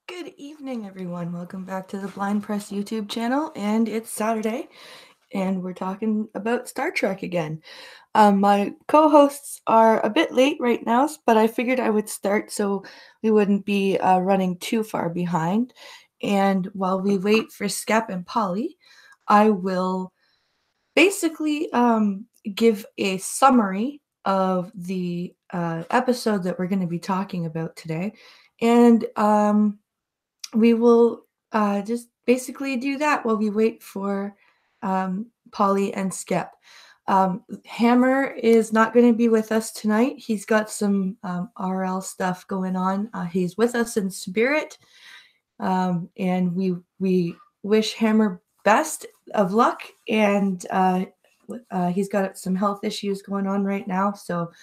Good evening, everyone. Welcome back to the Blind Press YouTube channel, and it's Saturday, and we're talking about Star Trek again. My co-hosts are a bit late right now, but I figured I would start so we wouldn't be running too far behind. And while we wait for Skep and Polly, I will basically give a summary of the episode that we're going to be talking about today, and we will just basically do that while we wait for Polly and Skep. Hammer is not going to be with us tonight. He's got some RL stuff going on. He's with us in spirit, and we wish Hammer best of luck. And he's got some health issues going on right now, so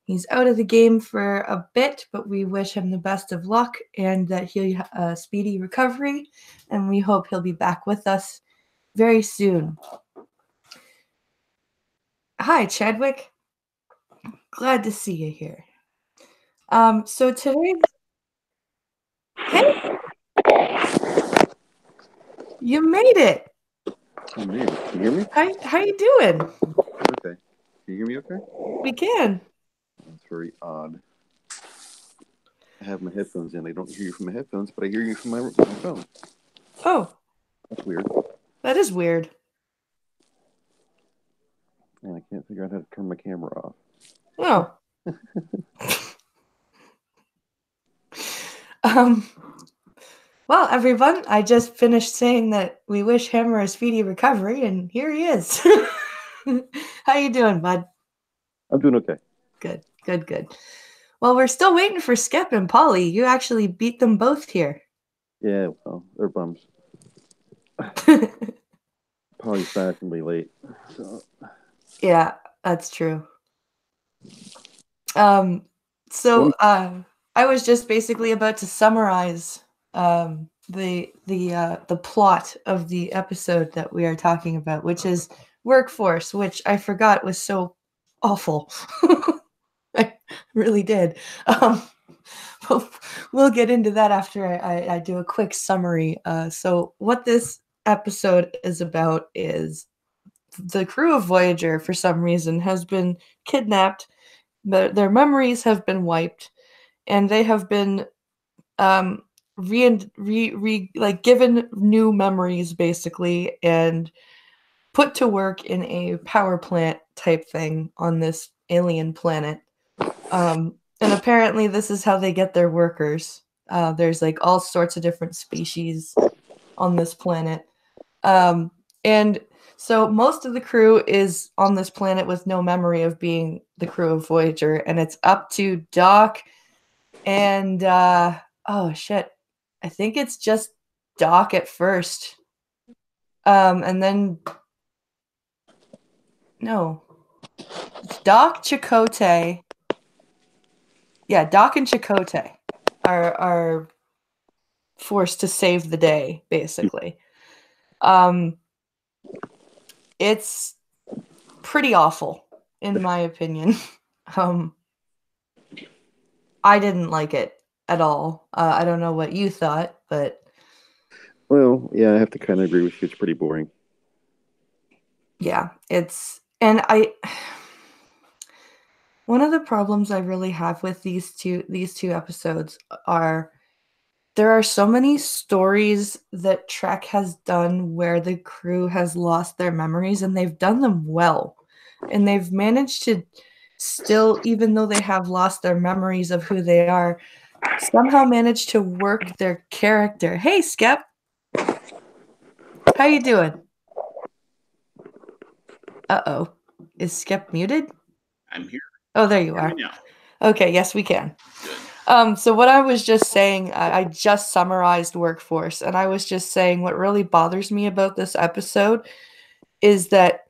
he's out of the game for a bit, but we wish him the best of luck and that he'll a speedy recovery, and we hope he'll be back with us very soon. Hi, Chadwick. Glad to see you here. So today, hey, you made it. I made it. Can you hear me? How you doing? Okay. Can you hear me okay? We can. That's very odd. I have my headphones in. I don't hear you from my headphones, but I hear you from my phone. Oh, That's weird. that is weird. And I can't figure out how to turn my camera off. Oh. um. Well, everyone, I just finished saying that we wish Hammer a speedy recovery, and here he is. How you doing, bud? I'm doing okay. Good. Well, we're still waiting for Skep and Polly. You actually beat them both here. Yeah, well, they're bums. Probably fashionably late. So. Yeah, that's true. I was just basically about to summarize the plot of the episode that we are talking about, which is Workforce, which I forgot was so awful. I really did. We'll get into that after I do a quick summary. So what this episode is about is the crew of Voyager, for some reason, has been kidnapped. Their memories have been wiped, and they have been given new memories, basically, and put to work in a power plant type thing on this alien planet. And apparently this is how they get their workers. There's like all sorts of different species on this planet. And so most of the crew is on this planet with no memory of being the crew of Voyager, and it's up to Doc and oh shit, I think it's just Doc at first. And then no, it's Doc, Chakotay. Yeah, Doc and Chakotay are forced to save the day, basically. It's pretty awful, in my opinion. I didn't like it at all. I don't know what you thought, but Well, yeah, I have to kind of agree with you. It's pretty boring. yeah, one of the problems I really have with these two episodes are there are so many stories that Trek has done where the crew has lost their memories, and they've done them well. And they've managed to still, even though they have lost their memories of who they are, somehow manage to work their character. Hey, Skep. How you doing? Uh-oh. Is Skep muted? I'm here. Oh, there you are. Okay, yes, we can. So what I was just saying, I just summarized Workforce, and I was just saying what really bothers me about this episode is that,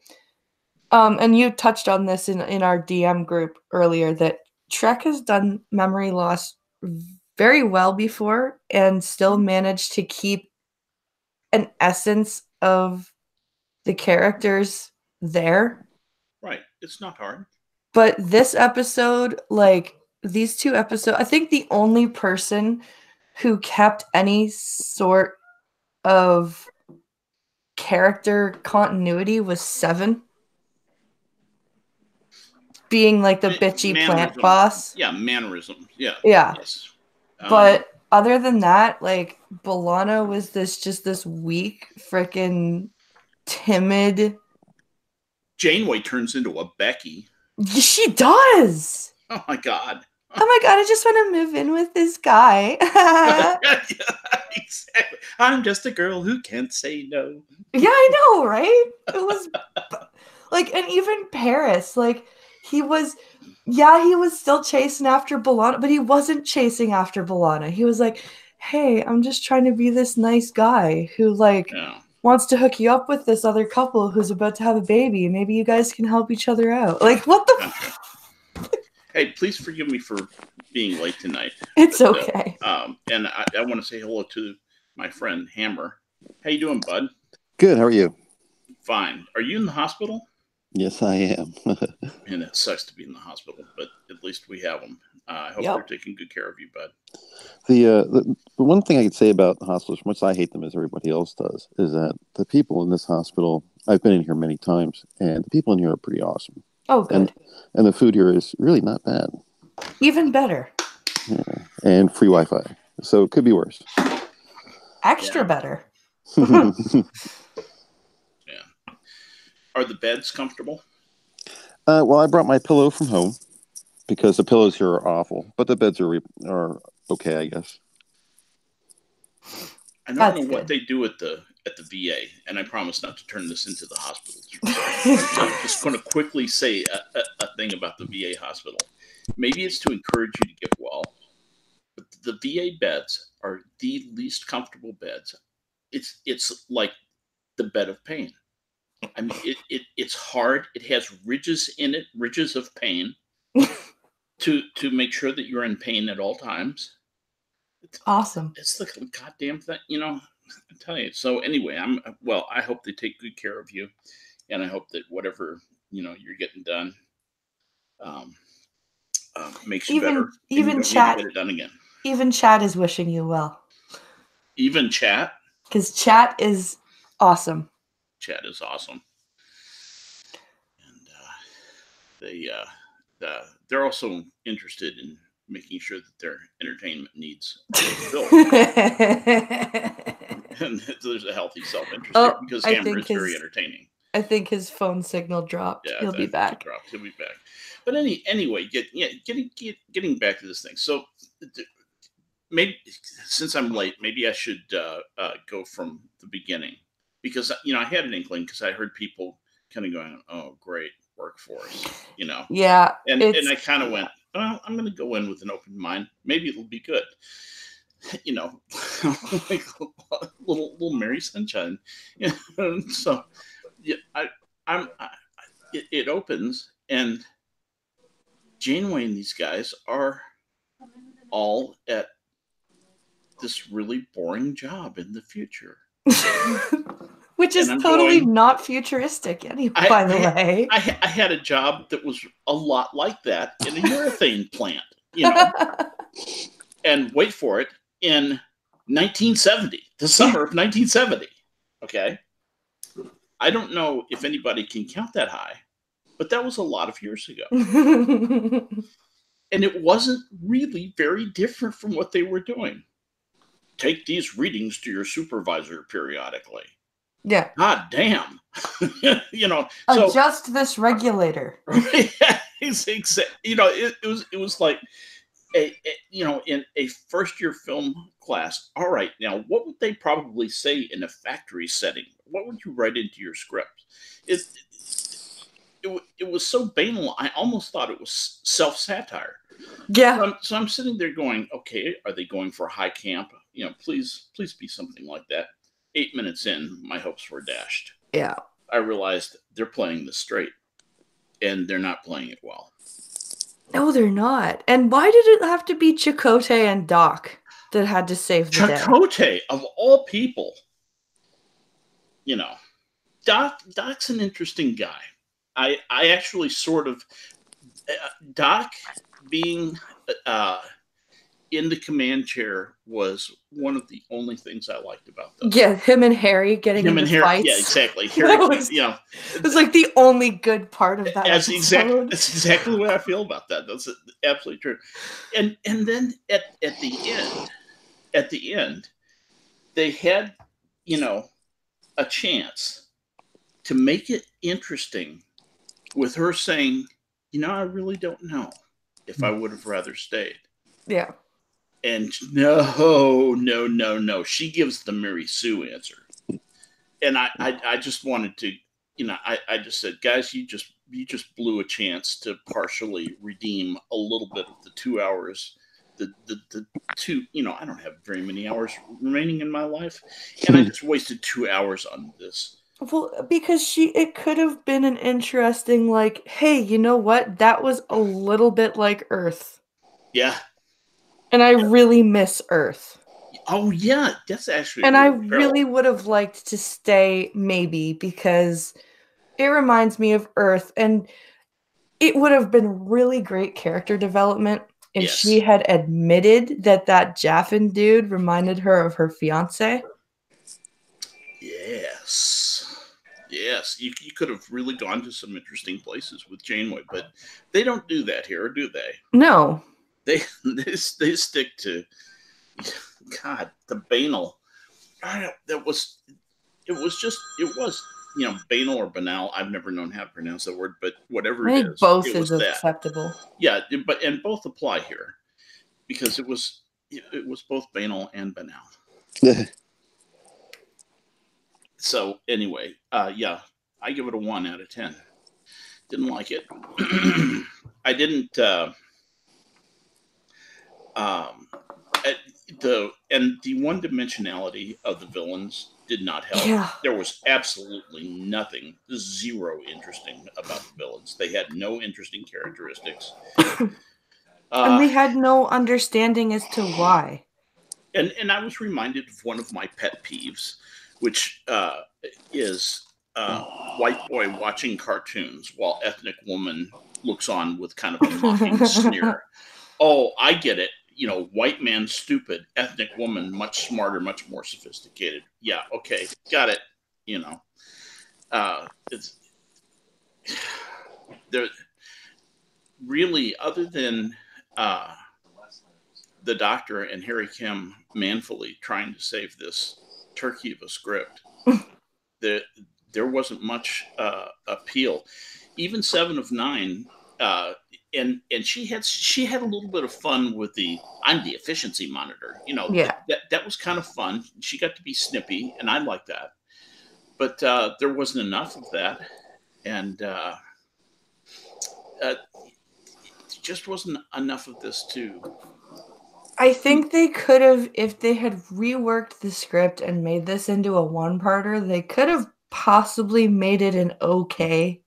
and you touched on this in our DM group earlier, that Trek has done memory loss very well before and still managed to keep an essence of the characters there. Right. It's not hard. But this episode, like these two episodes, I think the only person who kept any sort of character continuity was Seven, being like the bitchy plant boss. Yeah, mannerisms. Yeah. Yeah. Yes. But other than that, like, B'Elanna was this weak, freaking timid. Janeway turns into a Becky. She does. Oh my god. Oh my god, I just want to move in with this guy. Yeah, exactly. I'm just a girl who can't say no. Yeah, I know, right? It was like, and even Paris, like, he was still chasing after B'Elanna, but he wasn't chasing after B'Elanna. He was like, hey, I'm just trying to be this nice guy who, like, wants to hook you up with this other couple who's about to have a baby. Maybe you guys can help each other out. Like, what the Hey, please forgive me for being late tonight. It's okay. And I want to say hello to my friend Hammer. How you doing, bud? Good. How are you? Fine. Are you in the hospital? Yes, I am. And it sucks to be in the hospital, but at least we have them. I hope they're taking good care of you, bud. The one thing I could say about hospitals, much I hate them as everybody else does, is that the people in this hospital, I've been in here many times, and the people in here are pretty awesome. Oh, good. And the food here is really not bad. Even better. Yeah. And free Wi-Fi. So it could be worse. Extra better. Yeah. Are the beds comfortable? Well, I brought my pillow from home because the pillows here are awful, but the beds are okay, I guess. I don't know what they do at the VA, and I promise not to turn this into the hospital. I'm just going to quickly say a thing about the VA hospital. Maybe it's to encourage you to get well, but the VA beds are the least comfortable beds. It's like the bed of pain. I mean, it's hard. It has ridges in it, ridges of pain, to make sure that you're in pain at all times. Awesome. It's the goddamn thing, I tell you. So anyway, I hope they take good care of you, and I hope that whatever you're getting done makes you better. Even chat, get it done again. Even chat is wishing you well. Even chat, because chat is awesome. Chat is awesome, and they're also interested in making sure that their entertainment needs are fulfilled. And there's a healthy self-interest here because Hammer is very entertaining. I think his phone signal dropped. Yeah, he'll be back. He'll be back. But anyway, getting back to this thing. So maybe since I'm late, maybe I should go from the beginning because I had an inkling because I heard people kind of going, "Oh, great workforce," Yeah, and I kind of went, "Well, I'm going to go in with an open mind. Maybe it'll be good." Like little Mary Sunshine. So yeah, it opens and Janeway and these guys are all at this really boring job in the future. Which is totally not futuristic anyway, by the way. I had a job that was a lot like that in a urethane plant, and wait for it, in 1970, the summer of 1970. Okay. I don't know if anybody can count that high, but that was a lot of years ago. And it wasn't really very different from what they were doing. Take these readings to your supervisor periodically. Yeah. God damn. Adjust this regulator. It was like in a first year film class. All right, now what would they probably say in a factory setting? What would you write into your script? It was so banal. I almost thought it was self-satire. Yeah. So I'm sitting there going, okay, are they going for high camp? Please be something like that. 8 minutes in, my hopes were dashed. Yeah. I realized they're playing this straight, and they're not playing it well. No, they're not. And why did it have to be Chakotay and Doc that had to save the day? Chakotay, of all people. Doc's an interesting guy. I actually sort of Doc being in the command chair was one of the only things I liked about those. Yeah, him and Harry getting Him into and Harry, fights. yeah, exactly. Harry, it was like the only good part of that that's episode. That's exactly the way I feel about that. That's absolutely true. And then at the end, they had, a chance to make it interesting with her saying, I really don't know if I would have rather stayed. Yeah. And no. She gives the Mary Sue answer. And I just wanted to, I just said, guys, you just blew a chance to partially redeem a little bit of the 2 hours. The two, I don't have very many hours remaining in my life. And I just wasted 2 hours on this. Well, because it could have been an interesting, like, hey, you know what? That was a little bit like Earth. Yeah. And I really miss Earth. Oh, yeah. That's actually. And I really would have liked to stay, maybe, because it reminds me of Earth. And it would have been really great character development if she had admitted that Jaffin dude reminded her of her fiance. Yes, you could have really gone to some interesting places with Janeway, but they don't do that here, do they? No. They stick to, God, the banal. It was banal or banal. I've never known how to pronounce that word, but whatever it is, both it is was acceptable. Yeah, and both apply here because it was both banal and banal. So anyway, yeah, I give it a 1 out of 10. Didn't like it. I didn't. The one dimensionality of the villains did not help. Yeah. There was absolutely nothing, zero interesting about the villains. They had no interesting characteristics. And they had no understanding as to why. And I was reminded of one of my pet peeves, which is white boy watching cartoons while ethnic woman looks on with kind of a mocking sneer. Oh, I get it. White man stupid, ethnic woman much smarter, much more sophisticated. Yeah, okay, got it. It's there. Really, other than the Doctor and Harry Kim manfully trying to save this turkey of a script, there wasn't much appeal. Even 7 of 9. And she had a little bit of fun with I'm the efficiency monitor. That was kind of fun. She got to be snippy, and I like that. But there wasn't enough of that, and just wasn't enough of this too. I think they could have, if they had reworked the script and made this into a one-parter, they could have possibly made it an okay.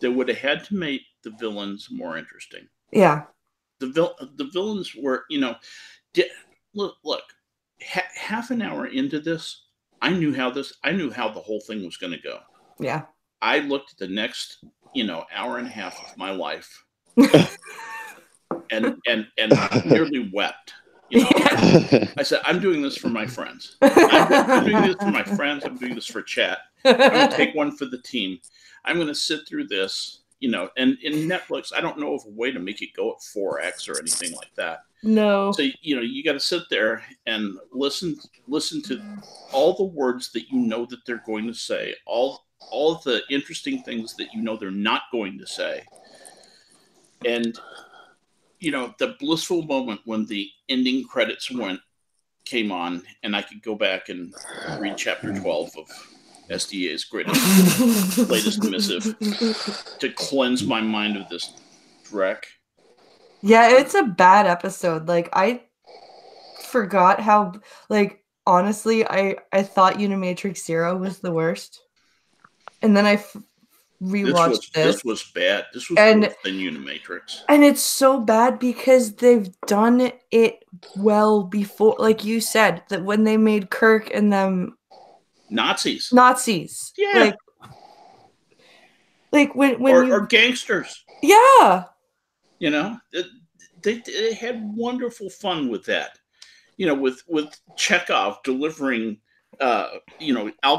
They would have had to make the villains more interesting. Yeah. The villains were, look, half an hour into this, I knew how the whole thing was going to go. Yeah. I looked at the next, hour and a half of my life and nearly wept. I said, I'm doing this for my friends. I'm doing this for my friends. I'm doing this for chat. I'm going to take one for the team. I'm going to sit through this, and in Netflix, I don't know of a way to make it go at 4x or anything like that. No. So, you got to sit there and listen to all the words that that they're going to say, all of the interesting things that they're not going to say. And, the blissful moment when the ending credits came on, and I could go back and read chapter 12 of SDA's latest missive to cleanse my mind of this dreck. Yeah, it's a bad episode. Like, I forgot how, honestly, I thought Unimatrix Zero was the worst. And then I rewatched this. This was bad. This was worse than Unimatrix. And it's so bad because they've done it well before. Like you said, that when they made Kirk and them Nazis. Yeah. Like when or gangsters. Yeah. they had wonderful fun with that. You know, with Chekhov delivering, Al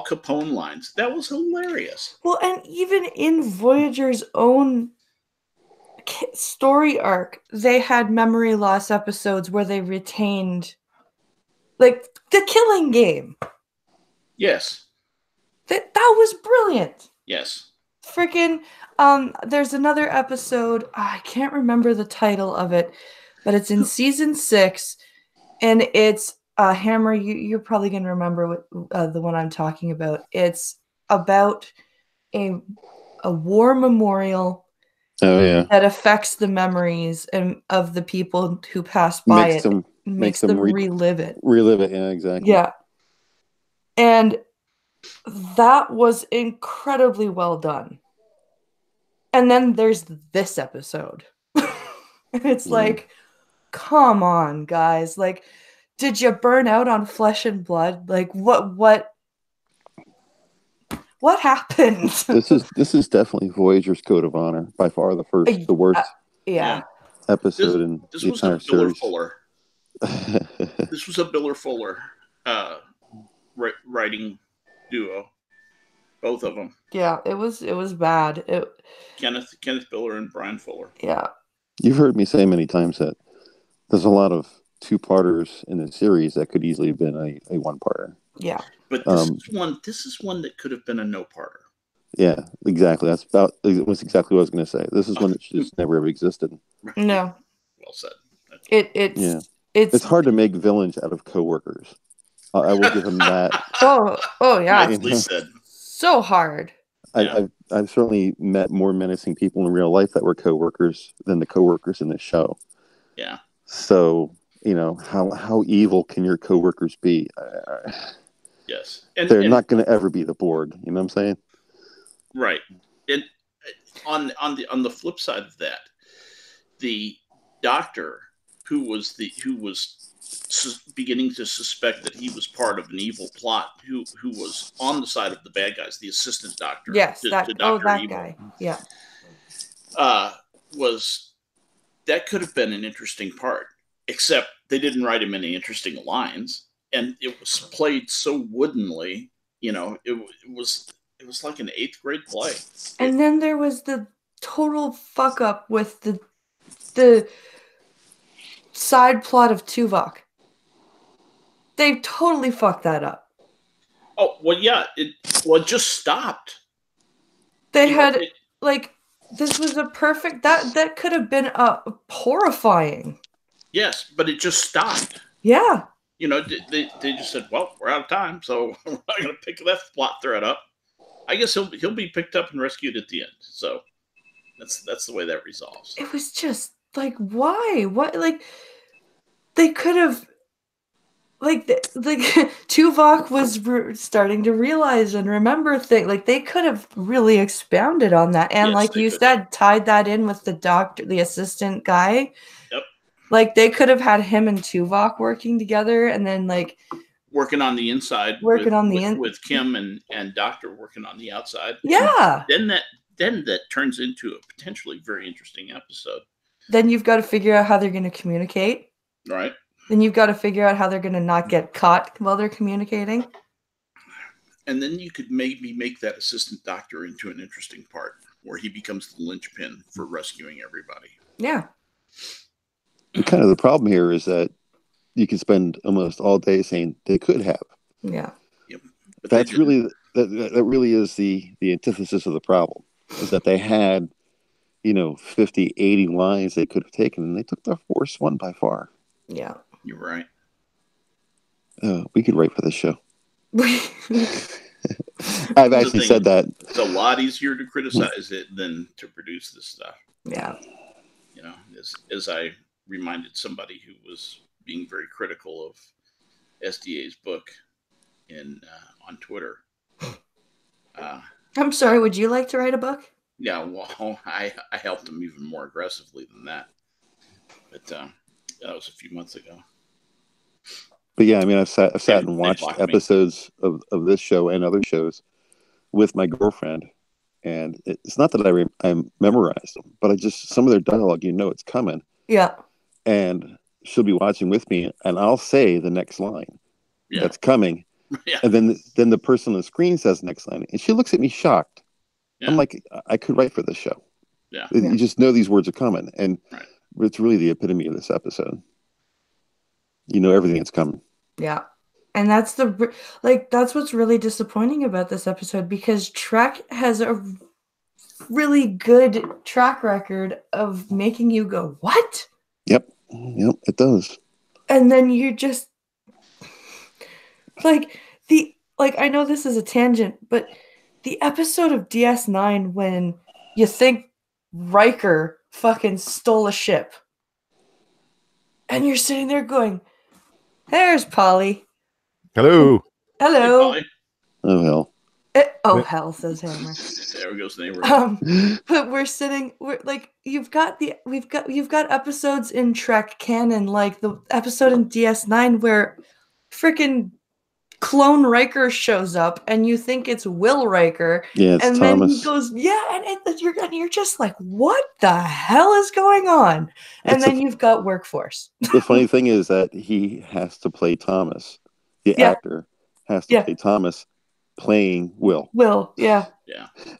Capone lines. That was hilarious. Well, and even in Voyager's own story arc, they had memory loss episodes where they retained, like, the Killing Game. Yes. That was brilliant. Yes. Freaking, there's another episode, I can't remember the title of it, but it's in season 6, and it's Hammer. You're probably gonna remember what the one I'm talking about. It's about a war memorial. Oh yeah, that affects the memories of the people who passed by makes them relive it. Relive it, yeah, exactly. Yeah, and that was incredibly well done. And then there's this episode. And it's like, come on, guys. Like, did you burn out on Flesh and Blood? Like, what happened? This is definitely Voyager's Code of Honor, by far the worst episode in the entire series. This was a Biller Fuller writing duo, both of them. Yeah, it was bad. Kenneth Biller and Brian Fuller. Yeah, you've heard me say many times that there's a lot of two-parters in the series that could easily have been a one-parter. Yeah, but this is one that could have been a no-parter. Yeah, exactly. That's exactly what I was going to say. This is one that just never have existed. No. Well said. It's hard to make villains out of coworkers. I will give him that. Oh yeah. Nicely said. So hard. I've certainly met more menacing people in real life that were coworkers than the coworkers in this show. Yeah. So, how evil can your coworkers be? Yes. They're not going to ever be the Borg. You know what I'm saying? Right. And on the flip side of that, the doctor who was beginning to suspect that he was part of an evil plot, who was on the side of the bad guys, the assistant doctor. Yes, that Evil, guy. Yeah. That could have been an interesting part, except they didn't write him any interesting lines, and it was played so woodenly. It was like an 8th grade play. And then there was the total fuck up with the side plot of Tuvok. They totally fucked that up. Oh, well, yeah. It just stopped. They had, this was a perfect, that could have been horrifying. Yes, but it just stopped. Yeah. They just said, well, we're out of time, so we're not going to pick that plot thread up. I guess he'll be picked up and rescued at the end. So that's the way that resolves. It was just like, why? What? Like, they could have, like Tuvok was starting to realize and remember things. Like, they could have really expounded on that, and yes, like you said, tied that in with the doctor, the assistant guy. Yep. Like, they could have had him and Tuvok working together, and then working on the inside, with Kim and Doctor working on the outside. Yeah. And then that turns into a potentially very interesting episode. Then you've got to figure out how they're going to communicate. Right. Then you've got to figure out how they're going to not get caught while they're communicating. And then you could maybe make that assistant doctor into an interesting part where he becomes the linchpin for rescuing everybody. Yeah. And kind of the problem here is that you can spend almost all day saying they could have. Yeah. Yep. But that's really that really is the antithesis of the problem, is that they had 50, 80 lines they could have taken, and they took the worst one by far. Yeah. You're right. We could write for this show. I've actually said that. It's a lot easier to criticize it than to produce this stuff. Yeah. As I reminded somebody who was being very critical of SDA's book on Twitter. I'm sorry, would you like to write a book? Yeah, well, I helped him even more aggressively than that. But that was a few months ago. But yeah, I mean, I've sat and watched episodes of this show and other shows with my girlfriend, and it's not that I memorized them, but some of their dialogue, it's coming. Yeah. and she'll be watching with me, and I'll say the next line that's coming. Yeah. And then the person on the screen says the next line, and she looks at me shocked. Yeah. I'm like, I could write for this show. Yeah. You just know these words are coming, and it's really the epitome of this episode. You know everything that's coming. Yeah. And that's that's what's really disappointing about this episode, because Trek has a really good track record of making you go, what? Yep, it does. And then you just I know this is a tangent, but the episode of DS9 when you think Riker fucking stole a ship, and you're sitting there going, there's Polly. Hello. Hello. Hey, oh hell. Hell, says Hammer. There goes the neighbor. But we're like, you've got episodes in Trek canon, like the episode in DS9 where freaking clone Riker shows up and you think it's Will Riker. Yeah, it's and Thomas. Then he goes, and you're just like, what the hell is going on? And then you've got Workforce. The funny thing is that he has to play Thomas. The actor has to play Thomas playing Will. Yeah.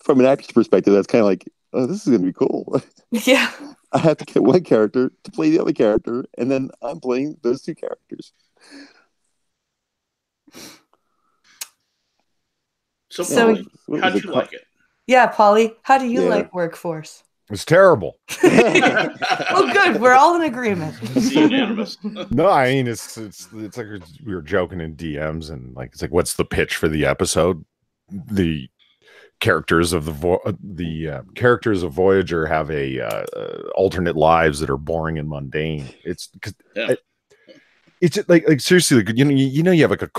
From an actor's perspective, that's kind of like, oh, this is going to be cool. Yeah. I have to get one character to play the other character, and then I'm playing those two characters. So Polly, how'd you like it? Yeah, Polly, how do you like Workforce? It's terrible. Well, good. We're all in agreement. Unanimous. No, I mean it's like we were joking in DMs, and like it's like, what's the pitch for the episode? The characters of characters of Voyager have alternate lives that are boring and mundane. It's because it's just like seriously, like, you have like a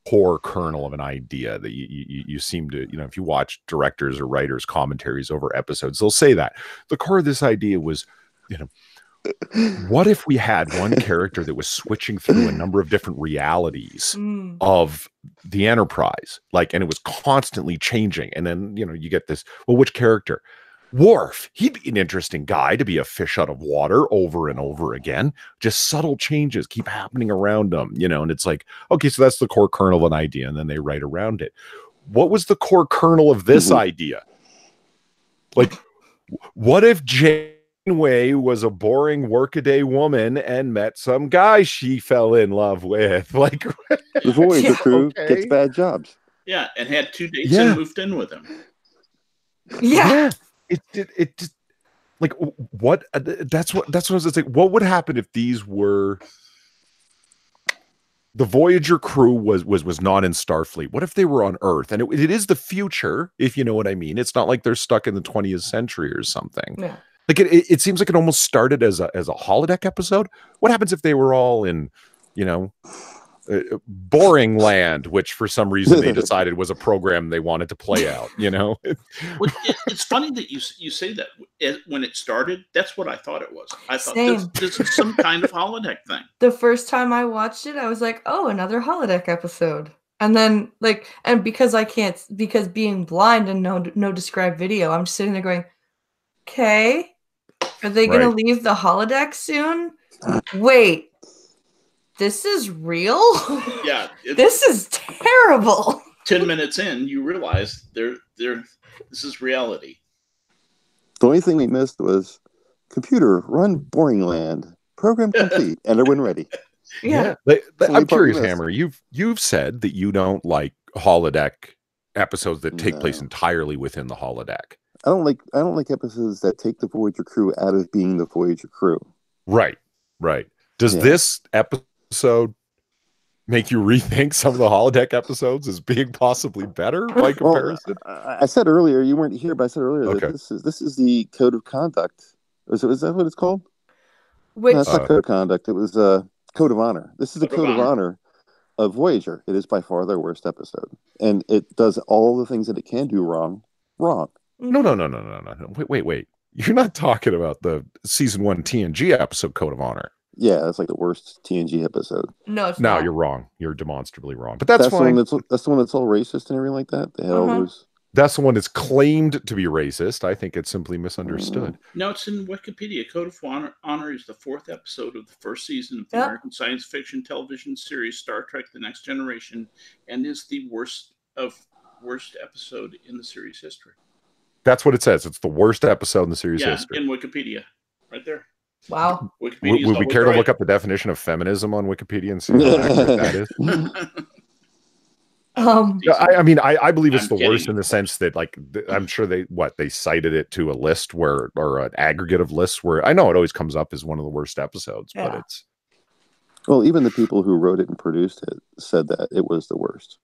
core kernel of an idea that you seem to, if you watch directors or writers commentaries over episodes, they'll say that the core of this idea was, what if we had one character that was switching through a number of different realities of the Enterprise, and it was constantly changing, and then you get this, well, which character? Worf, he'd be an interesting guy to be a fish out of water over and over again. Just subtle changes keep happening around him, and it's like, okay, so that's the core kernel of an idea, and then they write around it. What was the core kernel of this idea? Like, what if Janeway was a boring workaday woman and met some guy she fell in love with? Like, the Voyager crew gets bad jobs. Yeah, and had 2 dates and moved in with him. Yeah. It just like what that's what I was like. What would happen if these were the Voyager crew was not in Starfleet? What if they were on Earth? And it is the future, if you know what I mean. It's not like they're stuck in the 20th century or something. Yeah. Like it seems like it almost started as a holodeck episode. What happens if they were all in, Boring Land, which for some reason they decided was a program they wanted to play out, Well, it's funny that you say that. When it started, that's what I thought it was. I thought this is some kind of holodeck thing. The first time I watched it, I was like, oh, another holodeck episode. And then because being blind and no described video, I'm just sitting there going, okay, are they going to leave the holodeck soon? Wait. This is real? Yeah. This is terrible. 10 minutes in, you realize this is reality. The only thing we missed was computer, run Boring Land. Program complete. And everyone ready. Yeah. I'm curious, Hammer. You've said that you don't like holodeck episodes that take place entirely within the holodeck. I don't like episodes that take the Voyager crew out of being the Voyager crew. Right. Does this episode make you rethink some of the holodeck episodes as being possibly better by comparison? Well, I said earlier, you weren't here, but I said earlier that this is the code of conduct. Is that what it's called? No, it's not code of conduct. It was code of honor. This is the code of honor of Voyager. It is by far their worst episode, and it does all the things that it can do wrong. No. Wait. You're not talking about the season 1 TNG episode Code of Honor. Yeah, that's like the worst TNG episode. No, it's not. You're wrong. You're demonstrably wrong. But that's fine. That's the one that's all racist and everything like that. They had all those. That's the one that's claimed to be racist. I think it's simply misunderstood. No, it's in Wikipedia. Code of Honor is the 4th episode of the 1st season of the American science fiction television series Star Trek: The Next Generation, and is the worst episode in the series history. That's what it says. It's the worst episode in the series history. In Wikipedia, right there. Wow. Would we care to look up the definition of feminism on Wikipedia and see how accurate that is? I mean, I believe it's the worst in the sense that, like, I'm sure they cited it to a list or an aggregate of lists where I know it always comes up as one of the worst episodes, but it's. Well, even the people who wrote it and produced it said that it was the worst.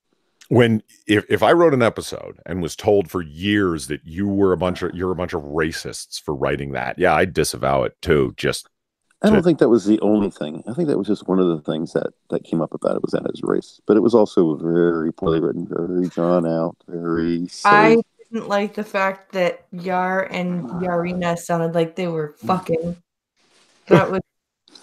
If I wrote an episode and was told for years that you're a bunch of racists for writing that, yeah, I'd disavow it too. I don't think that was the only thing. I think that was just one of the things that came up about it, was that it was race. But it was also very poorly written, very drawn out, very silly. I didn't like the fact that Yar and Yarina sounded like they were fucking. That was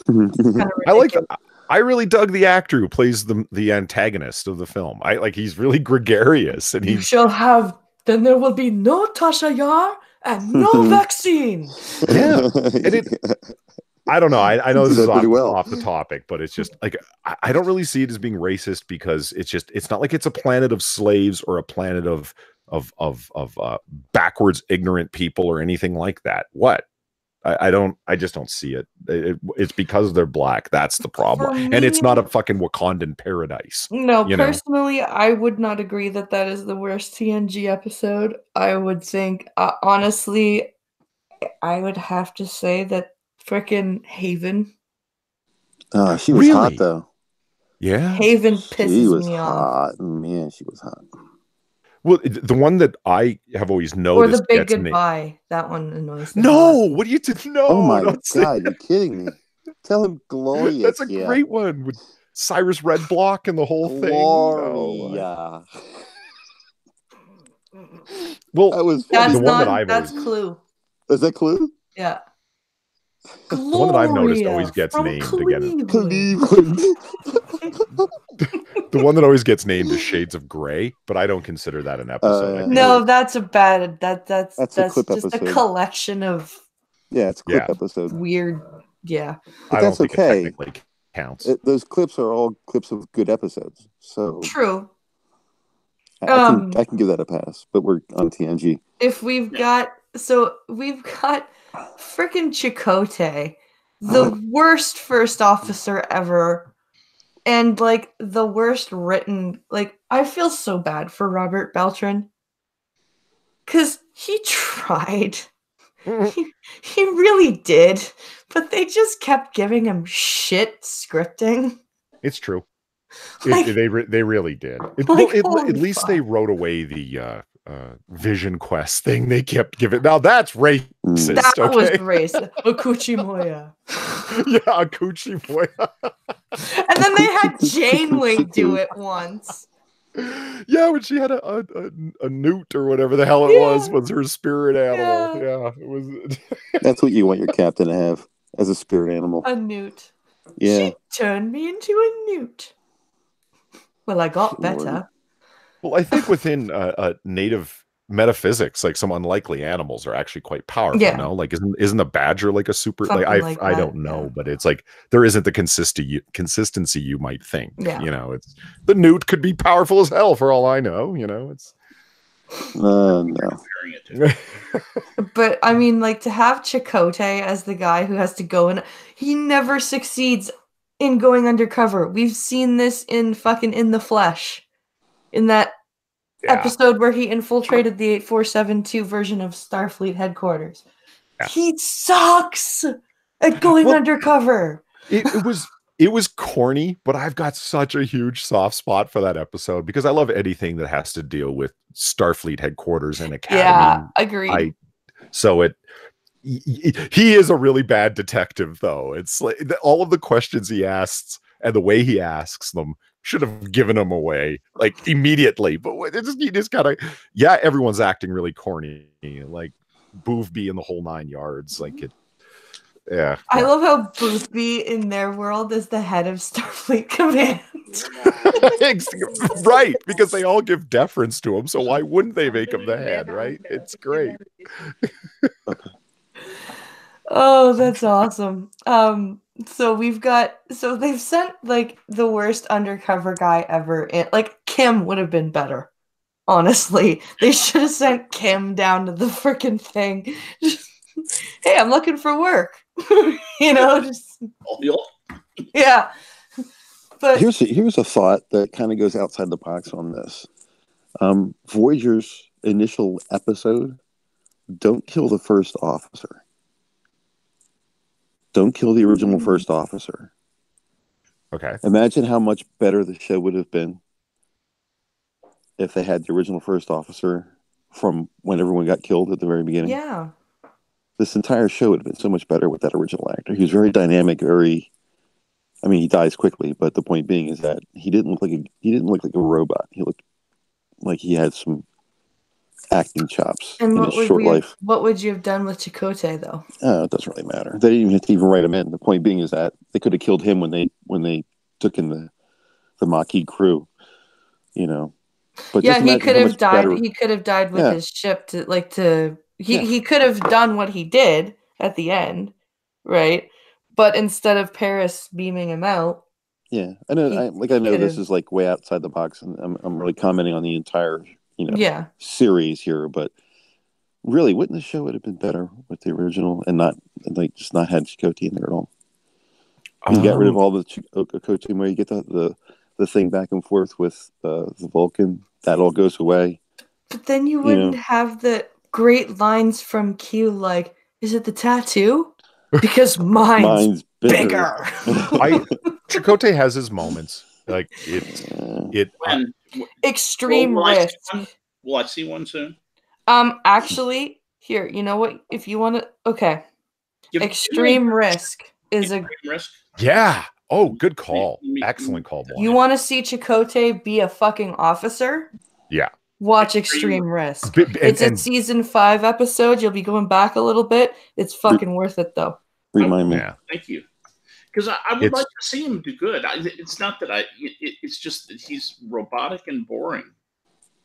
kind of ridiculous. I like that. I really dug the actor who plays the antagonist of the film. He's really gregarious, and you shall have. Then there will be no Tasha Yar and no vaccine. Yeah, and I don't know. I know this is off the topic, but it's just like I don't really see it as being racist because it's not like it's a planet of slaves or a planet of backwards ignorant people or anything like that. What? I just don't see it. It's because they're black. That's the problem. And it's not a fucking Wakandan paradise. No, personally, I would not agree that is the worst TNG episode. I would think, honestly, I would have to say that frickin' Haven. She was hot, though. Yeah. Haven pisses me off. Hot. Man, she was hot. Well, the one that I have always noticed. Or the Big Goodbye. That one annoys me. No, what do you do? No. Oh my God, you're kidding me. Tell him Gloria. That's a great one with Cyrus Redblock and the whole thing. Gloria. Well, that's Clue. Is that Clue? Yeah. The one that I've noticed always gets named again. Cleveland. The one that always gets named is Shades of Grey, but I don't consider that an episode. No, that's a bad. That's a clip just episode. A collection of. Yeah, it's a clip episode. Weird. Yeah. But that's okay. It technically counts. Those clips are all clips of good episodes. So true. I can give that a pass, but we're on TNG. If we've got frickin' Chakotay, the worst first officer ever, and like the worst written. Like, I feel so bad for Robert Beltran because he tried. He really did, but they just kept giving him shit scripting. It's true. They really did. At least they wrote away the Vision Quest thing they kept giving. Now that's racist. That was racist. Akuchi Moya. Yeah, Akuchi Moya. And then they had Janeway do it once. Yeah, when she had a newt or whatever the hell it was her spirit animal. Yeah, it was. That's what you want your captain to have as a spirit animal. A newt. Yeah. She turned me into a newt. Well, I got better. Well, I think within native metaphysics, like some unlikely animals are actually quite powerful. Yeah. No, like isn't a badger like a super? I don't know, but it's like there isn't the consistency you might think. Yeah. You know, it's the newt could be powerful as hell for all I know. You know, it's. No. But I mean, like, to have Chakotay as the guy who has to go and he never succeeds in going undercover. We've seen this in fucking In the Flesh, in that episode where he infiltrated the 8472 version of Starfleet headquarters. Yeah. He sucks at going undercover. It was corny, but I've got such a huge soft spot for that episode because I love anything that has to deal with Starfleet headquarters and Academy. Yeah, agreed. He is a really bad detective, though. It's like all of the questions he asks and the way he asks them should have given him away like immediately. But he just kind of, everyone's acting really corny, like Boothby and the whole 9 yards. Like it. Yeah. I love how Boothby in their world is the head of Starfleet Command. Right, because they all give deference to him, so why wouldn't they make him the head, right? It's great. Oh, that's awesome. So they've sent like the worst undercover guy ever. Like Kim would have been better. Honestly, they should have sent Kim down to the freaking thing. Just, hey, I'm looking for work. Just yeah. But here's a thought that kind of goes outside the box on this. Voyager's initial episode, don't kill the first officer. Don't kill the original first officer. Okay. Imagine how much better the show would have been if they had the original first officer from when everyone got killed at the very beginning. Yeah. This entire show would have been so much better with that original actor. He was very dynamic, he dies quickly, but the point being is that he didn't look like a robot. He looked like he had some acting chops in his short life. What would you have done with Chakotay, though? It doesn't really matter. They didn't even have to even write him in. The point being is that they could have killed him when they took in the Maquis crew, But yeah, he could have died. He could have died with his ship he could have done what he did at the end, right? But instead of Paris beaming him out, I know this is like way outside the box, and I'm really commenting on the entire series here, but really, wouldn't the show would have been better with the original and not just not had Chakotay in there at all? You got rid of all the Chakotay, where you get the thing back and forth with the Vulcan. That all goes away. But then you wouldn't have the great lines from Q like, "Is it the tattoo? Because mine's bigger." Chakotay has his moments. Like extreme risk. Will I see one soon? Actually, here, you know what? If you want to, okay. Extreme risk is a risk. Yeah. Oh, good call. Excellent call, boy. You want to see Chakotay be a fucking officer? Yeah. Watch Extreme Risk. It's in season 5 episode. You'll be going back a little bit. It's fucking worth it, though. Remind me. Thank you. Because I would like to see him do good. It's not that it's just that he's robotic and boring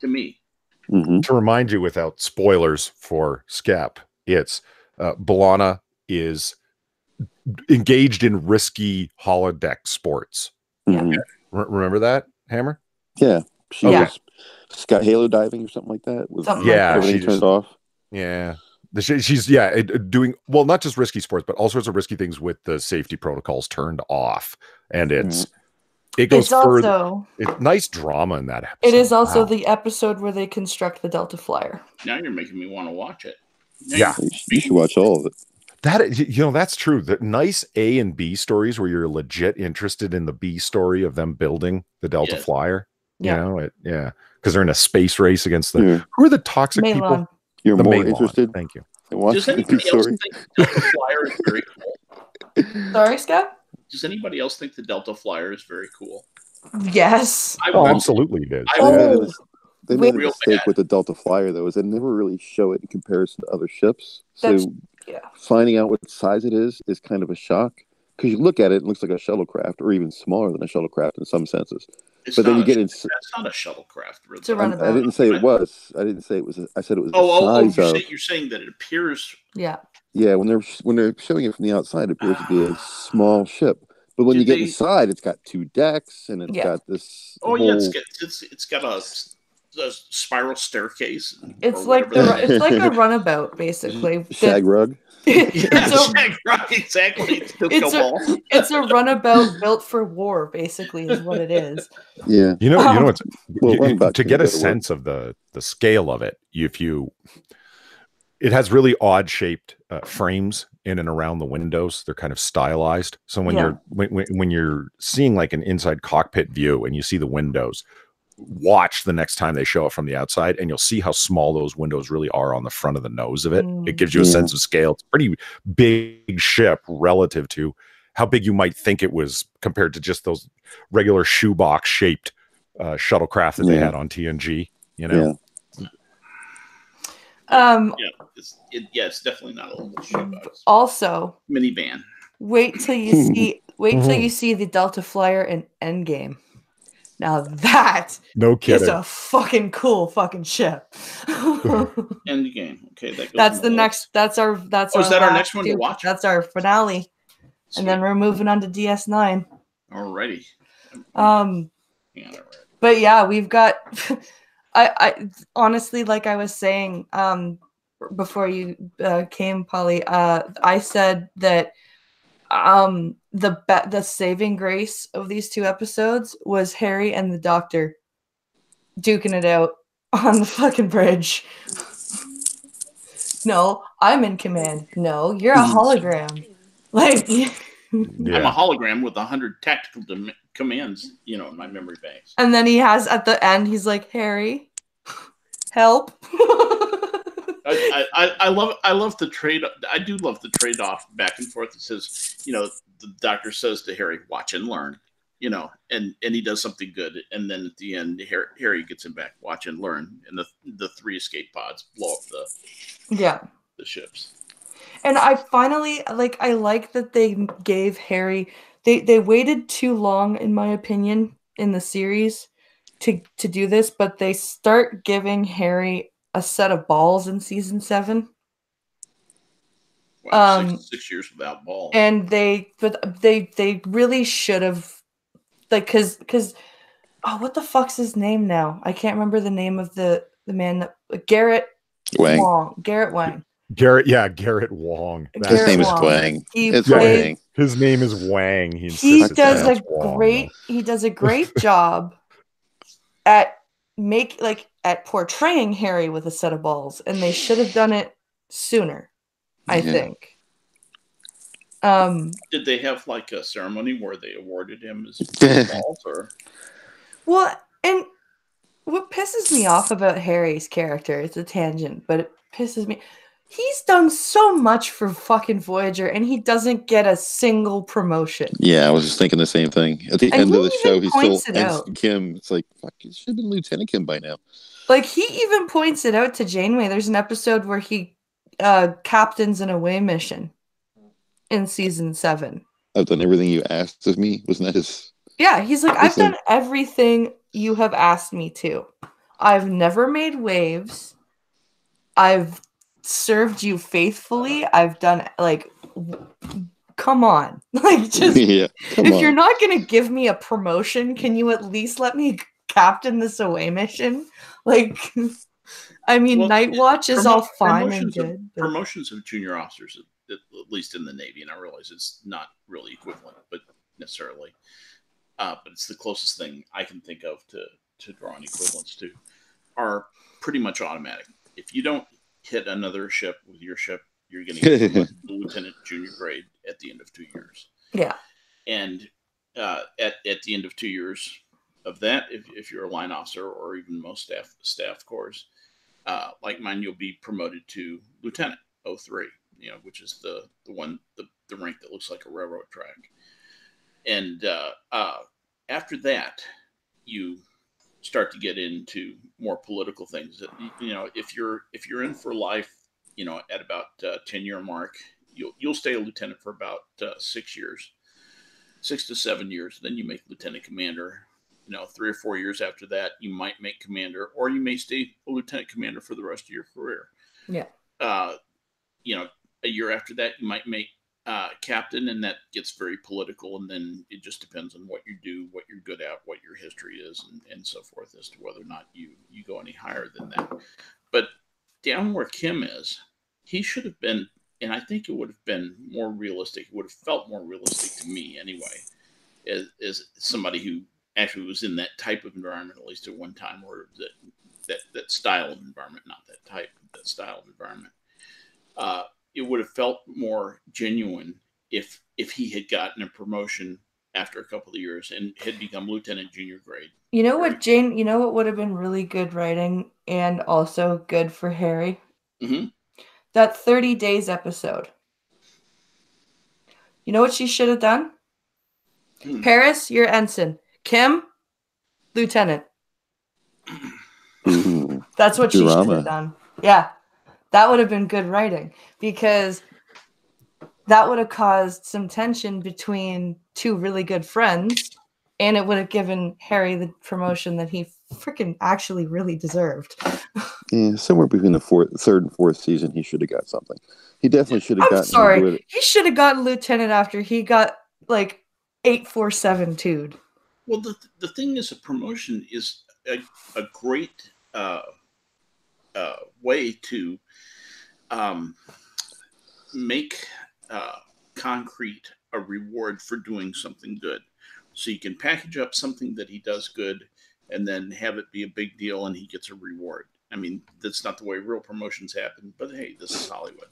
to me. Mm-hmm. To remind you, without spoilers for Skep, it's B'Elanna is engaged in risky holodeck sports. Mm-hmm. Remember that, Hammer? Yeah. She was sky halo diving or something like that. With everything turned off. Yeah. She's doing, well, not just risky sports, but all sorts of risky things with the safety protocols turned off. And it goes further. Also, it's nice drama in that episode. It is also the episode where they construct the Delta Flyer. Now you're making me want to watch it. You should watch all of it. That's true. The nice A and B stories where you're legit interested in the B story of them building the Delta Flyer. Because they're in a space race against who are the toxic people? You're more interested. Thank you. Does anybody else think Delta Flyer is very cool? Sorry, Scott? Does anybody else think the Delta Flyer is very cool? Yes. Absolutely it is. They made a mistake with the Delta Flyer, though, is they never really show it in comparison to other ships. Finding out what size it is kind of a shock. Because you look at it, it looks like a shuttlecraft, or even smaller than a shuttlecraft in some senses. But then you get into... That's not a shuttlecraft. Really. It's a runabout. I didn't say it was. I didn't say it was. I said it was the size of... You're saying that it appears... Yeah. Yeah, when they're showing it from the outside, it appears to be a small ship. But when you get inside, it's got 2 decks, and it's got this... it's got a spiral staircase. It's like a runabout, basically. Shag rug. Shag rug, exactly. It's a runabout built for war, basically, is what it is. Yeah. To get a sense of the scale of it, it has really odd shaped frames in and around the windows. They're kind of stylized. So when you're seeing like an inside cockpit view and you see the windows, watch the next time they show it from the outside, and you'll see how small those windows really are on the front of the nose of it. It gives you a sense of scale. It's a pretty big ship relative to how big you might think it was compared to just those regular shoebox shaped shuttlecraft that they had on TNG. It's definitely not a little shoebox. Also, minivan. Wait till you see the Delta Flyer in Endgame. Now that no kidding. is a fucking cool fucking ship. End game. Okay, that goes that's the next. That's our. That's is that our next one to watch? That's our finale, and then we're moving on to DS9. Alrighty. But yeah, we've got. I honestly, like I was saying, before you came, Polly, I said that the saving grace of these 2 episodes was Harry and the Doctor duking it out on the fucking bridge. No, I'm in command. No, you're a hologram. Like, I'm a hologram with 100 tactical commands, in my memory banks. And then he has at the end, he's like, Harry, help. I love the trade. I do love the trade off back and forth. It says, the Doctor says to Harry, watch and learn, and he does something good. And then at the end, Harry gets him back, watch and learn. And the 3 escape pods blow up the ships. And I finally, I like that they gave Harry, they waited too long, in my opinion, in the series to do this, but they start giving Harry a set of balls in season 7. Wow, 6 years without balls. And they really should have, because what the fuck's his name now? I can't remember the name of the man that Garrett Wang. Garrett Wang. Garrett Wang. His name is Wang. Wang. His name is Wang. He does a great job at portraying Harry with a set of balls, and they should have done it sooner, I think. Did they have a ceremony where they awarded him his balls, or? Well, and what pisses me off about Harry's character, it's a tangent, but it pisses me. He's done so much for fucking Voyager, and he doesn't get a single promotion. Yeah, I was just thinking the same thing. At the end of the show, he's still Ensign Kim. It's like, fuck, he should have been Lieutenant Kim by now. He even points it out to Janeway. There's an episode where he captains an away mission in season 7. I've done everything you asked of me. Wasn't that his... Yeah, he's like, I've done everything you have asked me to. I've never made waves. I've served you faithfully. I've done come on. If you're not gonna give me a promotion, can you at least let me captain this away mission? Night Watch is all fine and good. Promotions of junior officers, at least in the Navy, and I realize it's not really equivalent, but necessarily. But it's the closest thing I can think of to draw an equivalence to, are pretty much automatic. If you don't hit another ship with your ship, you're going to get the lieutenant junior grade at the end of 2 years. Yeah. And at the end of 2 years of that, if you're a line officer or even most staff corps, like mine, you'll be promoted to lieutenant 03, which is the rank that looks like a railroad track. And after that, you start to get into more political things. If you're in for life, at about 10-year mark, you'll stay a lieutenant for about 6 years, 6 to 7 years. Then you make lieutenant commander. 3 or 4 years after that, you might make commander, or you may stay a lieutenant commander for the rest of your career. Yeah. A year after that, you might make captain, and that gets very political, and then it just depends on what you do, what you're good at, what your history is, and so forth, as to whether or not you go any higher than that. But down where Kim is, he should have been, and I think it would have been more realistic. It would have felt more realistic to me anyway, as somebody who actually was in that type of environment, at least at one time, or that style of environment, not that type, that style of environment. It would have felt more genuine if he had gotten a promotion after a couple of years and had become lieutenant junior grade. You know what, Jane? You know what would have been really good writing and also good for Harry? Mm-hmm. That 30 Days episode. You know what she should have done? Paris, you're ensign. Kim, lieutenant. That's what she should have done. Yeah. That would have been good writing, because that would have caused some tension between 2 really good friends and it would have given Harry the promotion that he freaking actually really deserved. Yeah, somewhere between the third and fourth season, he should have got something. He definitely should have gotten. I'm sorry, he should have gotten lieutenant after he got like 847 2'd. Well, the thing is, a promotion is a great way to make concrete a reward for doing something good. So you can package up something that he does good and then have it be a big deal and he gets a reward. I mean, that's not the way real promotions happen, but hey, this is Hollywood.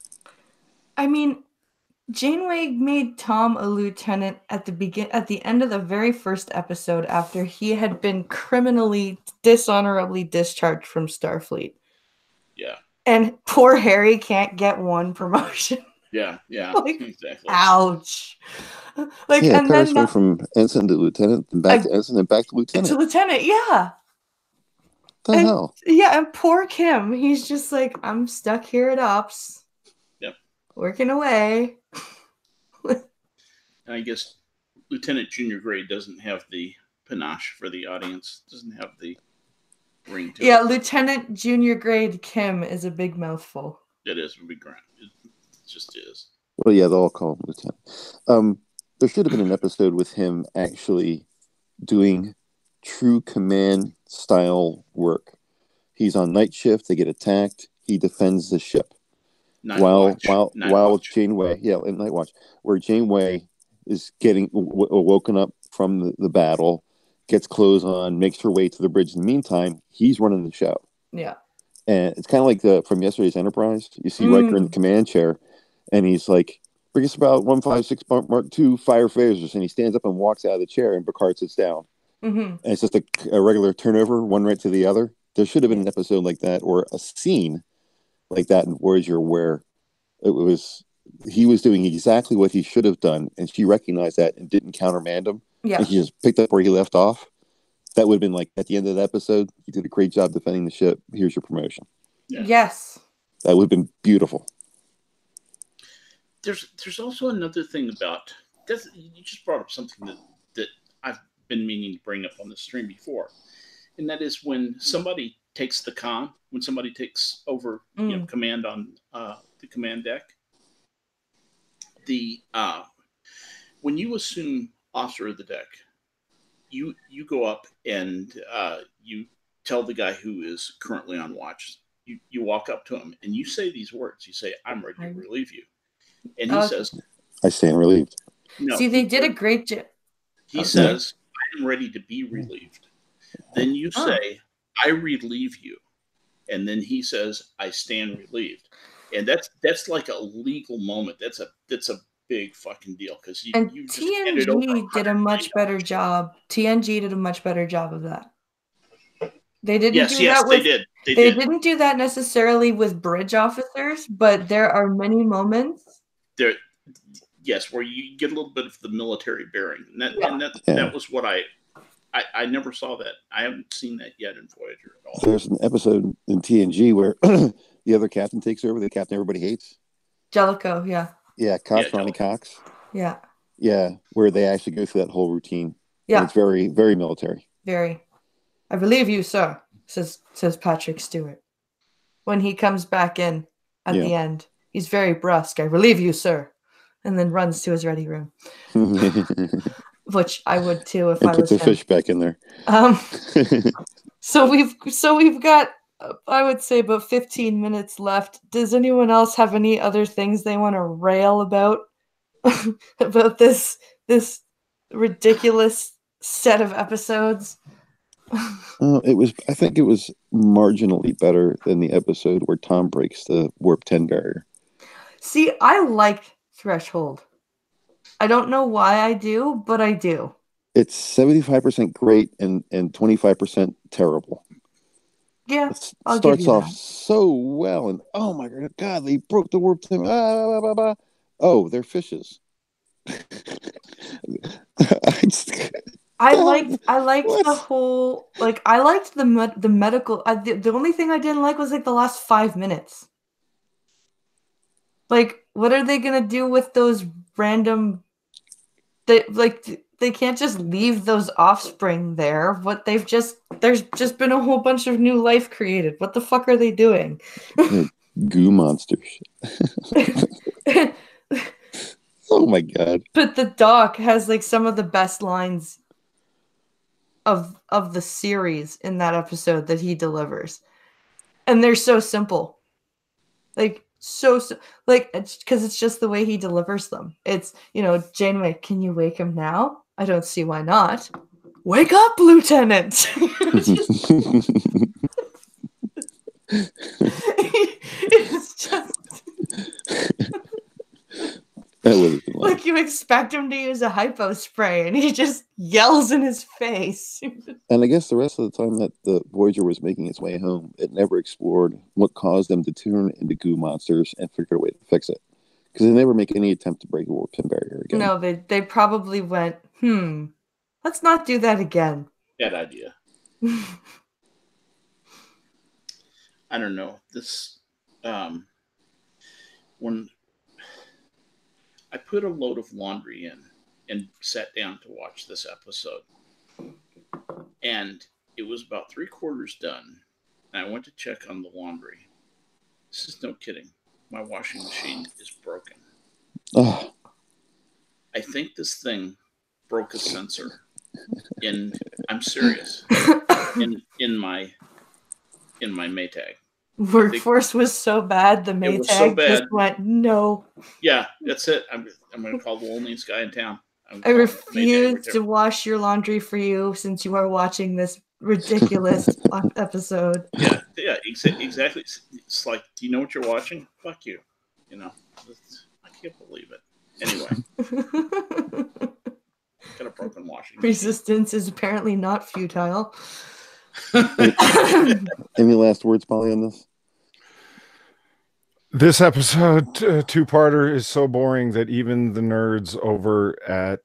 I mean, Janeway made Tom a lieutenant at the end of the very first episode after he had been criminally, dishonorably discharged from Starfleet. Yeah. And poor Harry can't get one promotion. Yeah, like, exactly. Ouch. Like, yeah, and then went from ensign to lieutenant, and back to ensign, and back to lieutenant. To lieutenant, yeah. What the hell? Yeah, and poor Kim, he's just like, I'm stuck here at Ops. Yep. Working away. I guess Lieutenant Junior Grade doesn't have the panache for the audience. Doesn't have the ring to it. Yeah, Lieutenant Junior Grade Kim is a big mouthful. It is a big grand. It just is. Well, yeah, they'll all call him lieutenant. There should have been an episode with him actually doing true command style work. He's on night shift. They get attacked. He defends the ship. While Janeway, in Night Watch, where Janeway is getting woken up from the battle, gets clothes on, makes her way to the bridge. In the meantime, he's running the show. Yeah. And it's kind of like from yesterday's Enterprise. You see Riker in the command chair, and he's like, bring us about 156 Mark II fire phasers. And he stands up and walks out of the chair, and Picard sits down. Mm-hmm. And it's just a regular turnover, one right to the other. There should have been an episode like that, or a scene like that in Voyager where he was doing exactly what he should have done, and she recognized that and didn't countermand him. Yeah. And she just picked up where he left off. That would have been like, at the end of the episode, you did a great job defending the ship. Here's your promotion. Yeah. Yes. That would have been beautiful. There's also another thing about this. You just brought up something that I've been meaning to bring up on the stream before, and that is when somebody takes the comm, when somebody takes over command on the command deck. When you assume officer of the deck, you go up and you tell the guy who is currently on watch. You walk up to him and you say these words. You say, "I'm ready to relieve you," and he says, "I stand relieved." No, see, they did a great job. He says, "I'm ready to be relieved." Then you say, "I relieve you," and then he says, "I stand relieved," and that's like a legal moment. That's a big fucking deal because you TNG did a much better job. TNG did a much better job of that. They didn't do that with, they didn't do that necessarily with bridge officers, but there are many moments there. Yes, where you get a little bit of the military bearing, and that was what I never saw that. I haven't seen that yet in Voyager at all. There's an episode in TNG where the other captain takes over, the captain everybody hates. Jellicoe, yeah. Yeah, Cox, Ronnie Cox. Yeah. Yeah, where they actually go through that whole routine. Yeah. And it's very, very military. Very. I relieve you, sir, says Patrick Stewart. When he comes back in at the end, he's very brusque. I relieve you, sir. And then runs to his ready room. Which I would too if I was him. And puts a fish back in there. So we've got, I would say, about 15 minutes left. Does anyone else have any other things they want to rail about about this ridiculous set of episodes? I think it was marginally better than the episode where Tom breaks the warp 10 barrier. See, I like Threshold. I don't know why I do, but I do. It's 75% great and 25% terrible. Yeah, it starts off so well, and oh my god, they broke the warp 10. Oh, they're fishes. I liked the whole, like, I liked the medical. The only thing I didn't like was like the last 5 minutes. Like, what are they gonna do with those random? they can't just leave those offspring there. There's just been a whole bunch of new life created. What the fuck are they doing? Goo monsters. Oh my god. But the doc has like some of the best lines of the series in that episode that he delivers. And they're so simple. Like like because it's just the way he delivers them. It's, Janeway, can you wake him now? I don't see why not. Wake up, Lieutenant. It's just like you expect him to use a hypo spray and he just yells in his face. And I guess the rest of the time that the Voyager was making its way home, it never explored what caused them to turn into goo monsters and figure a way to fix it. Because they never make any attempt to break the warp 10 barrier again. No, they probably went, let's not do that again. Bad idea. I don't know. This, when I put a load of laundry in and sat down to watch this episode, and it was about 3/4 done, and I went to check on the laundry. This is no kidding. My washing machine is broken. Oh. I think this thing broke a sensor I'm serious, in my Maytag. Workforce was so bad, the Maytag just went, no. Yeah, that's it. I'm going to call the loneliest guy in town. I refuse to wash your laundry for you since you are watching this ridiculous episode. Yeah, exactly. It's like, do you know what you're watching? Fuck you. I can't believe it. Anyway. Got a broken washing machine. Resistance is apparently not futile. Any last words, Polly, on this? This episode, two-parter, is so boring that even the nerds over at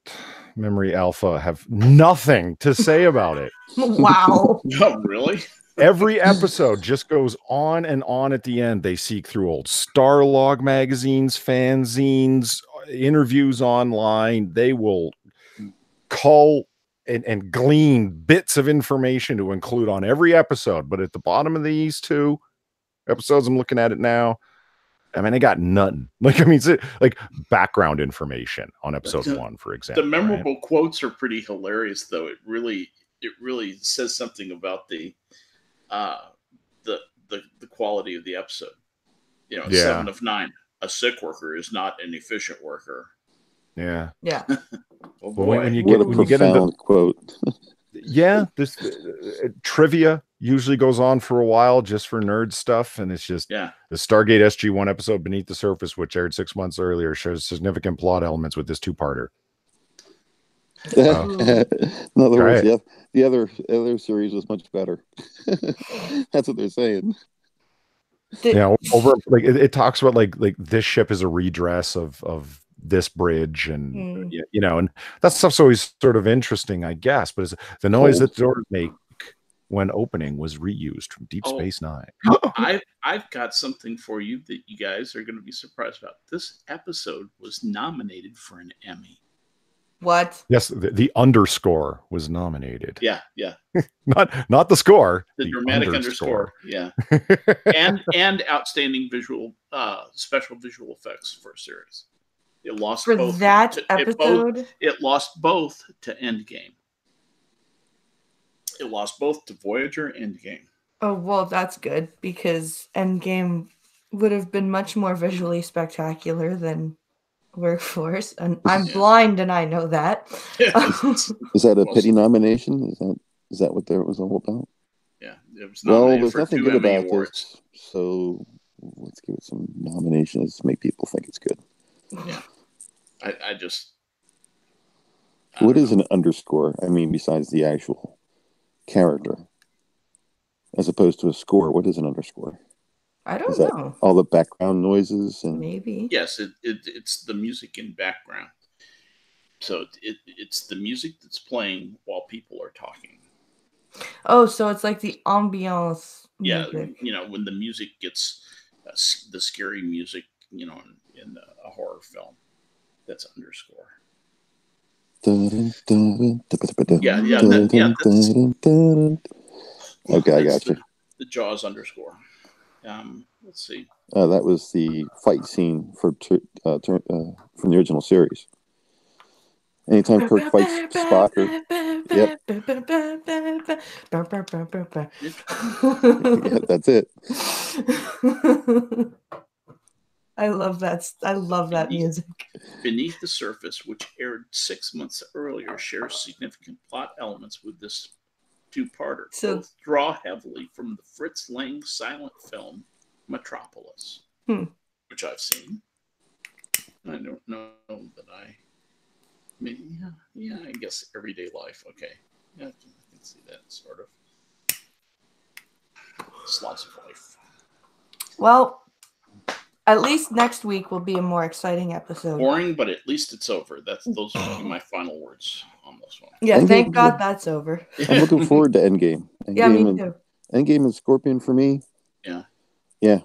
Memory Alpha have nothing to say about it. Wow. Oh, really? Every episode just goes on and on at the end. They seek through old Starlog magazines, fanzines, interviews online. They will cull and glean bits of information to include on every episode. But at the bottom of these two episodes, I'm looking at it now, I mean, I got nothing. Like background information on episode 1, for example. The memorable quotes are pretty hilarious, though. It really says something about the quality of the episode. 7 of 9. A sick worker is not an efficient worker. Yeah. Yeah. Oh boy. When you get into quote. Yeah, this trivia usually goes on for a while just for nerd stuff, and it's just the Stargate SG-1 episode Beneath the Surface, which aired 6 months earlier, shows significant plot elements with this two-parter. In other words, the other series was much better. That's what they're saying. Over it talks about like this ship is a redress of this bridge, and and that stuff's always sort of interesting, I guess. But it's the noise that doors make when opening was reused from Deep Space Nine. I've got something for you that you guys are going to be surprised about. This episode was nominated for an Emmy. What? Yes, the underscore was nominated. Yeah. not the score. The dramatic underscore. Yeah. and outstanding special visual effects for a series. It lost for both that episode. It lost both to Endgame. It lost both to Voyager and Endgame. Oh, well, that's good, because Endgame would have been much more visually spectacular than Workforce, and I'm blind and I know that. Is that a pity nomination? Is that what it was all about? Yeah, it was nominated there's for nothing 2 good Emmy about awards. this, so let's give it some nominations to make people think it's good. Yeah, I just. What is an underscore? I mean, besides the actual character, as opposed to a score, what is an underscore? I don't know. All the background noises and maybe. Yes, it's the music in background. So it's the music that's playing while people are talking. Oh, so it's like the ambiance. Yeah, music. When the music gets the scary music, in a horror film, that's underscore. Okay, I got you. The Jaws underscore. Let's see. That was the fight scene from the original series. Anytime Kirk fights Spock, yep. Yeah, that's it. I love that. I love that music. Beneath the Surface, which aired 6 months earlier, shares significant plot elements with this two-parter. Both draw heavily from the Fritz Lang silent film Metropolis, which I've seen. I don't know that I mean, I guess Everyday Life. Okay, yeah, I can see that sort of. Slice of life. Well, at least next week will be a more exciting episode. Boring, but at least it's over. Those will be my final words on this one. Yeah, Endgame, thank God that's over. I'm looking forward to Endgame. Yeah, me too. Endgame and Scorpion for me. Yeah. Yeah.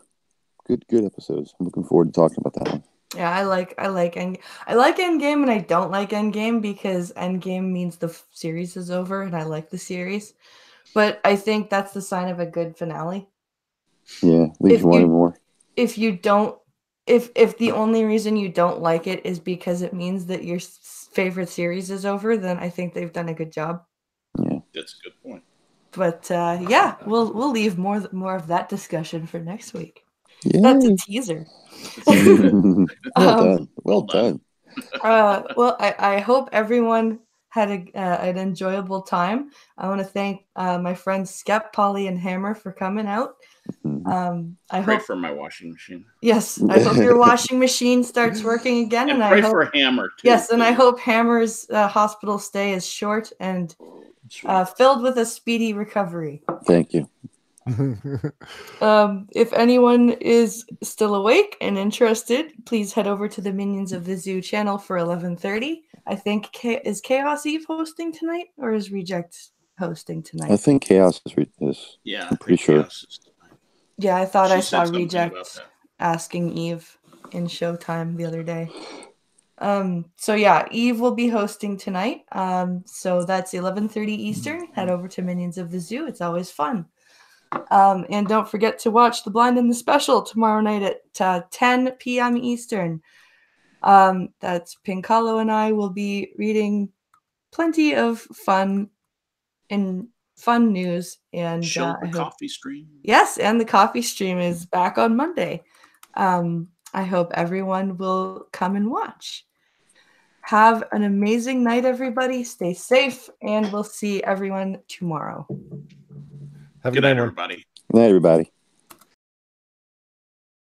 Good episodes. I'm looking forward to talking about that one. Yeah, I like Endgame, and I don't like Endgame because Endgame means the series is over, and I like the series. But I think that's the sign of a good finale. Yeah, leaves you wanting more. If you don't, if the only reason you don't like it is because it means that your favorite series is over, then I think they've done a good job. Yeah, that's a good point. But yeah, we'll leave more of that discussion for next week. Yay. That's a teaser. Well done. Well, I hope everyone had an enjoyable time. I want to thank my friends Skep, Polly, and Hammer for coming out. I pray hope for my washing machine. Yes, I hope your washing machine starts working again, and pray I hope for Hammer too. Yes, and I hope Hammer's hospital stay is short and filled with a speedy recovery. Thank you. If anyone is still awake and interested, please head over to the Minions of the Zoo channel for 11:30. I think is Chaos Eve hosting tonight, or is Reject hosting tonight? I think Chaos is. Yeah, I'm pretty sure. Yeah, I thought I saw Reject asking Eve in Showtime the other day. So yeah, Eve will be hosting tonight. So that's 11:30 Eastern. Head over to Minions of the Zoo. It's always fun. And don't forget to watch The Blind and the Special tomorrow night at 10 p.m. Eastern. That's Pinkalo and I will be reading plenty of fun news. And show the coffee stream. Yes, and the coffee stream is back on Monday. I hope everyone will come and watch. Have an amazing night, everybody. Stay safe, and we'll see everyone tomorrow. Good night, everybody. Good night, everybody.